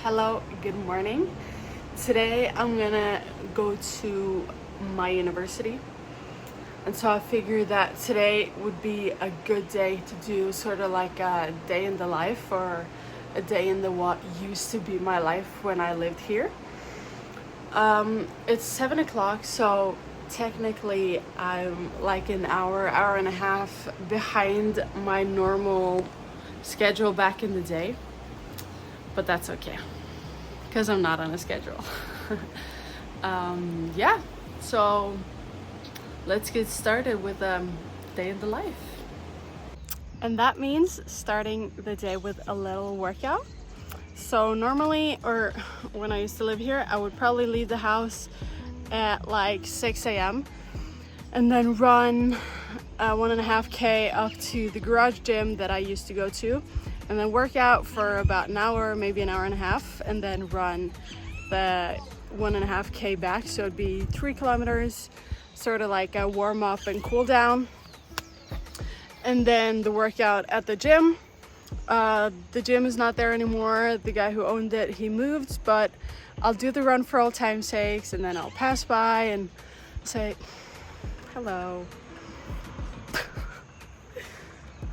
Hello, good morning. Today I'm gonna go to my university, and so I figured that today would be a good day to do sort of like a day in the life, or a day in the what used to be my life when I lived here. It's 7 o'clock, so technically I'm like an hour and a half behind my normal schedule back in the day, but that's okay because I'm not on a schedule. Yeah, so let's get started with day in the life. And that means starting the day with a little workout. So normally, or when I used to live here, I would probably leave the house at like 6 a.m. and then run 1.5K up to the garage gym that I used to go to, and then work out for about an hour, maybe an hour and a half, and then run the 1.5K back. So it'd be 3 kilometers, sort of like a warm up and cool down. And then the workout at the gym. The gym is not there anymore. The guy who owned it, he moved, but I'll do the run for old time's sakes, and then I'll pass by and say hello.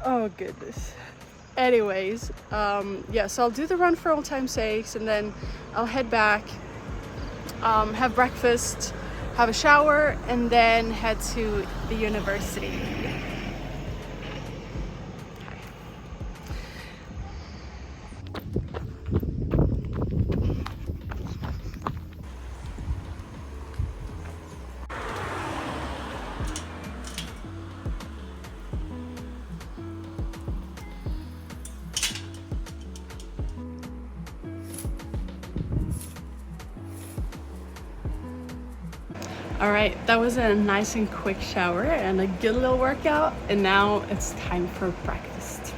Oh goodness. Anyways, yeah, so I'll do the run for old time's sakes, and then I'll head back, have breakfast, have a shower, and then head to the university. All right, that was a nice and quick shower and a good little workout, and now it's time for breakfast.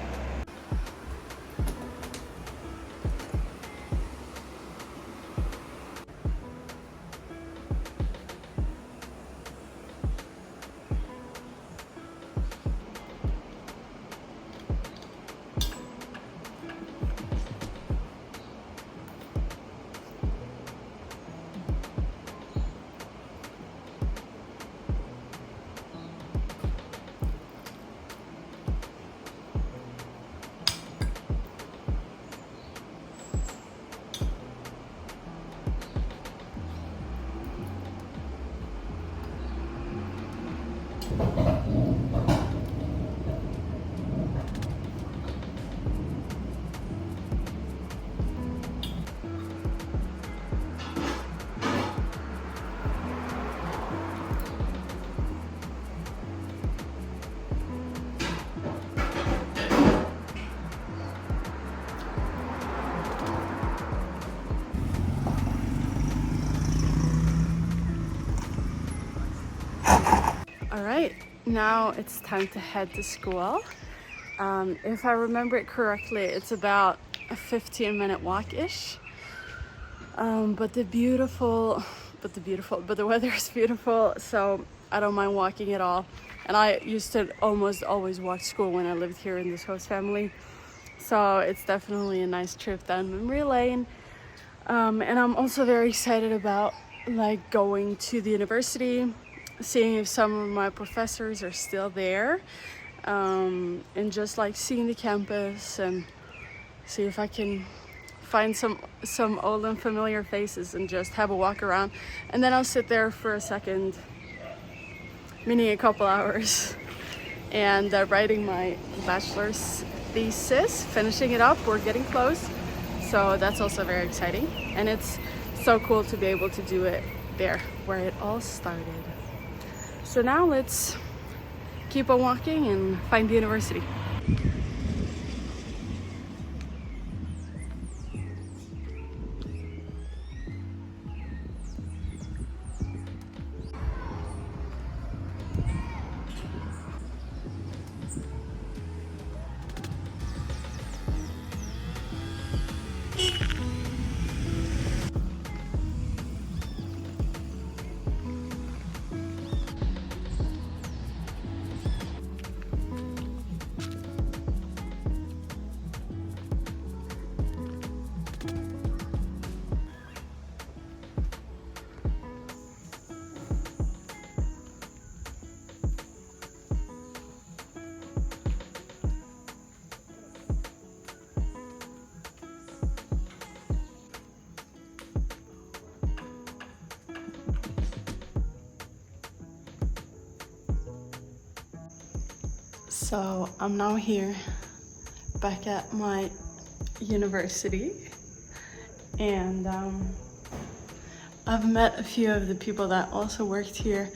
All right, now it's time to head to school. If I remember it correctly, it's about a 15-minute walk-ish. But the weather is beautiful, so I don't mind walking at all. And I used to almost always walk to school when I lived here in this host family. So it's definitely a nice trip down memory lane. And I'm also very excited about like going to the university, seeing if some of my professors are still there, and just like seeing the campus and see if I can find some old and familiar faces and just have a walk around. And then I'll sit there for a second, meaning a couple hours, and writing my bachelor's thesis, finishing it up. We're getting close, so that's also very exciting, and it's so cool to be able to do it there where it all started. So now let's keep on walking and find the university. So I'm now here back at my university, and I've met a few of the people that also worked here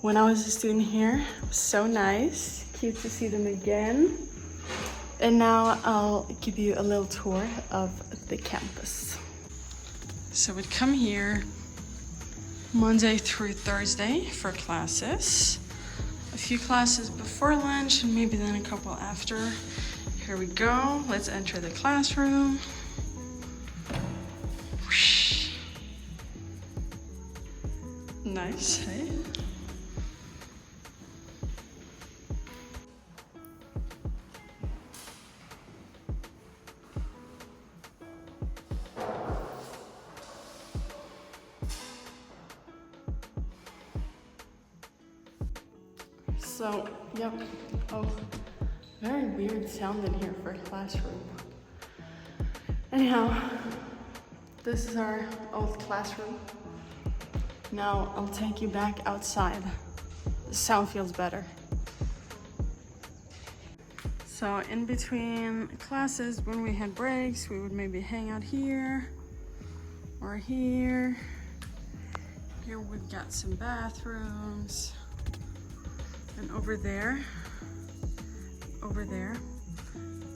when I was a student here. It was so nice, cute to see them again. And now I'll give you a little tour of the campus. So we'd come here Monday through Thursday for classes. A few classes before lunch and maybe then a couple after. Here we go. Let's enter the classroom. Whoosh. Nice, hey? So, yep. Oh, very weird sound in here for a classroom. Anyhow, this is our old classroom. Now I'll take you back outside. The sound feels better. So in between classes, when we had breaks, we would maybe hang out here or here. Here we've got some bathrooms. And over there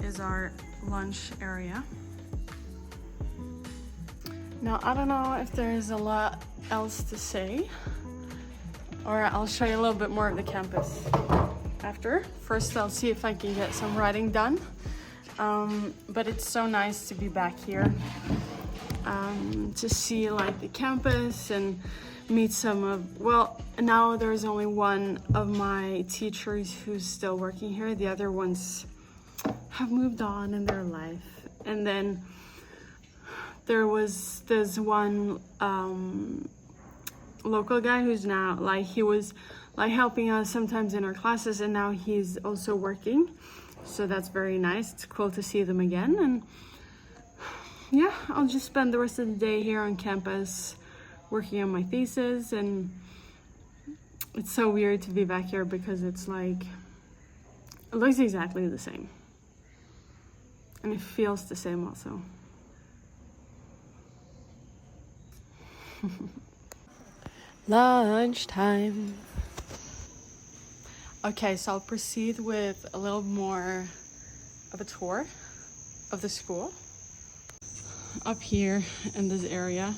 is our lunch area. Now, I don't know if there's a lot else to say, or I'll show you a little bit more of the campus after. First, I'll see if I can get some writing done. But it's so nice to be back here, to see like the campus and meet some of, well, now there's only one of my teachers who's still working here. The other ones have moved on in their life. And then there's one local guy who's now, like, he was like helping us sometimes in our classes, and now he's also working. So that's very nice. It's cool to see them again. And yeah, I'll just spend the rest of the day here on campus working on my thesis. And it's so weird to be back here because it's like, it looks exactly the same. And it feels the same also. Lunchtime. Okay, so I'll proceed with a little more of a tour of the school. Up here in this area,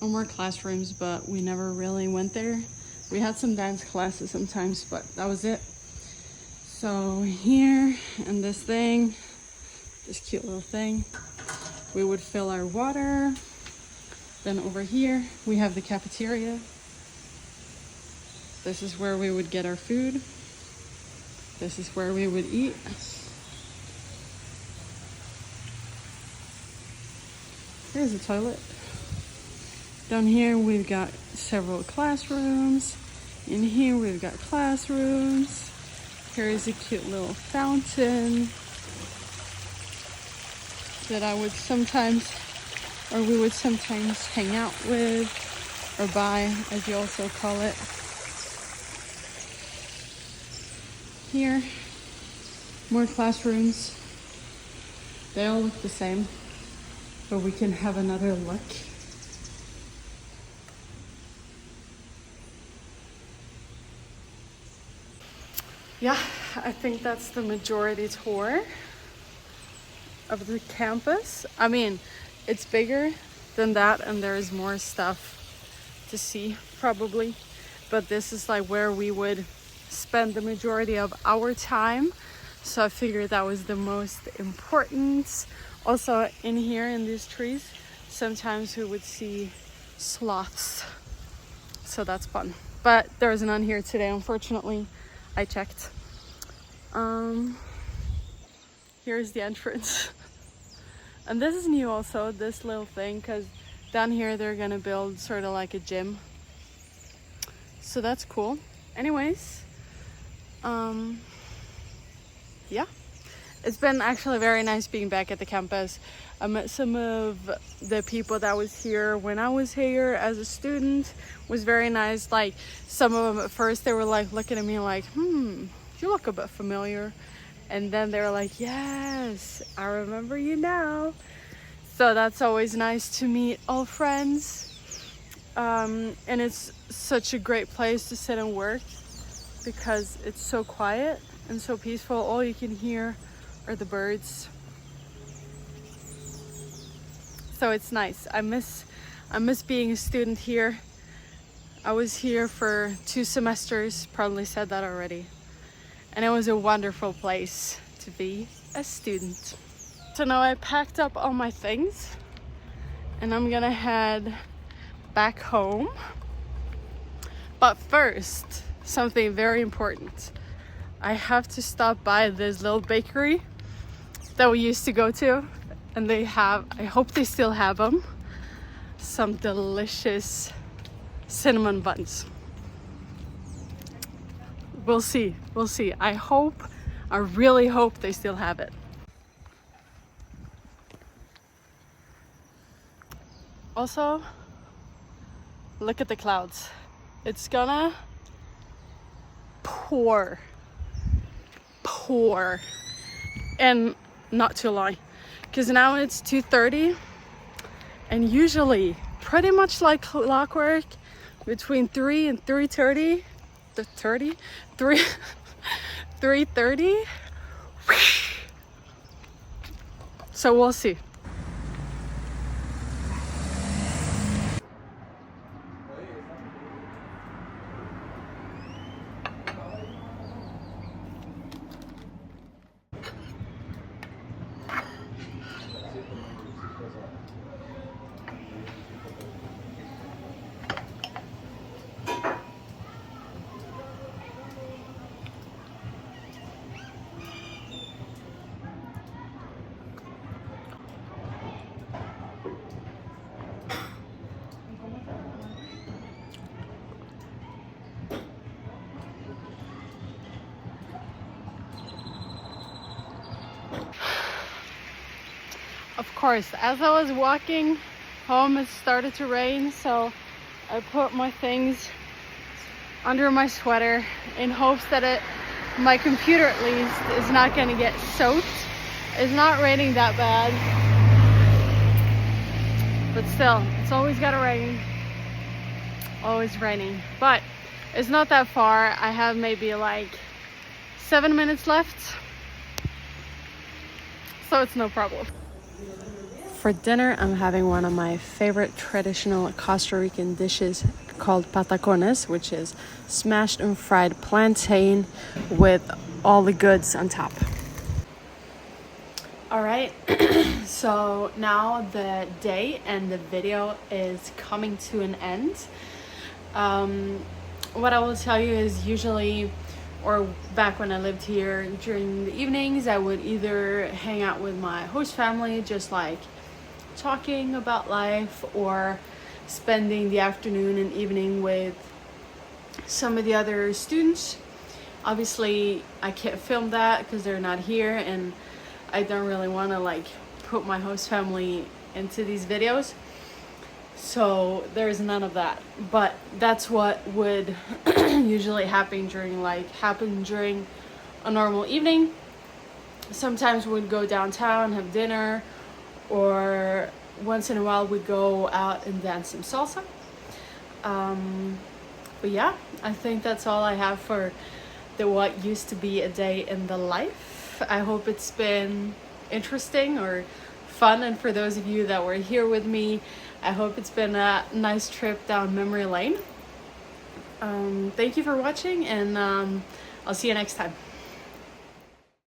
no more classrooms, but we never really went there. We had some dance classes sometimes, but that was it. So here in this thing, this cute little thing, we would fill our water. Then over here, we have the cafeteria. This is where we would get our food. This is where we would eat. Here's a toilet. Down here, we've got several classrooms. In here, we've got classrooms. Here is a cute little fountain that I would sometimes, or we would sometimes hang out with, or by, as you also call it. Here, more classrooms. They all look the same, but we can have another look. Yeah, I think that's the majority tour of the campus. I mean, it's bigger than that and there is more stuff to see probably, but this is like where we would spend the majority of our time. So I figured that was the most important. Also in here in these trees, sometimes we would see sloths. So that's fun. But there's none here today, unfortunately. I checked. Here's the entrance. And this is new also, this little thing, because down here they're gonna build sort of like a gym. So that's cool. Anyways, yeah. It's been actually very nice being back at the campus. I met some of the people that was here when I was here as a student. It was very nice. Like some of them at first, they were like looking at me like, you look a bit familiar. And then they're like, yes, I remember you now. So that's always nice to meet old friends. And it's such a great place to sit and work because it's so quiet and so peaceful. All you can hear are the birds. So it's nice. I miss being a student here. I was here for 2 semesters, probably said that already. And it was a wonderful place to be a student. So now I packed up all my things and I'm gonna head back home. But first, something very important. I have to stop by this little bakery that we used to go to, and they have, I hope they still have them, some delicious cinnamon buns. We'll see. I really hope they still have it. Also, look at the clouds. It's gonna pour. And not too long, because now it's 2:30, and usually, pretty much like clockwork, between 3 and 3:30, 3:30. So we'll see. Of course, as I was walking home, it started to rain, so I put my things under my sweater in hopes that my computer at least is not going to get soaked. It's not raining that bad, but still, it's always got to rain. Always raining, but it's not that far. I have maybe like 7 minutes left, so it's no problem. For dinner, I'm having one of my favorite traditional Costa Rican dishes called patacones, which is smashed and fried plantain with all the goods on top. All right, so now the day and the video is coming to an end. What I will tell you is usually, or back when I lived here, during the evenings, I would either hang out with my host family, just like talking about life, or spending the afternoon and evening with some of the other students. Obviously, I can't film that because they're not here, and I don't really want to like put my host family into these videos. So there's none of that, but that's what would usually happen during a normal evening. Sometimes we'd go downtown, have dinner, or once in a while we'd go out and dance some salsa. But yeah, I think that's all I have for what used to be a day in the life. I hope it's been interesting or fun, and for those of you that were here with me, I hope it's been a nice trip down memory lane. Thank you for watching, and I'll see you next time.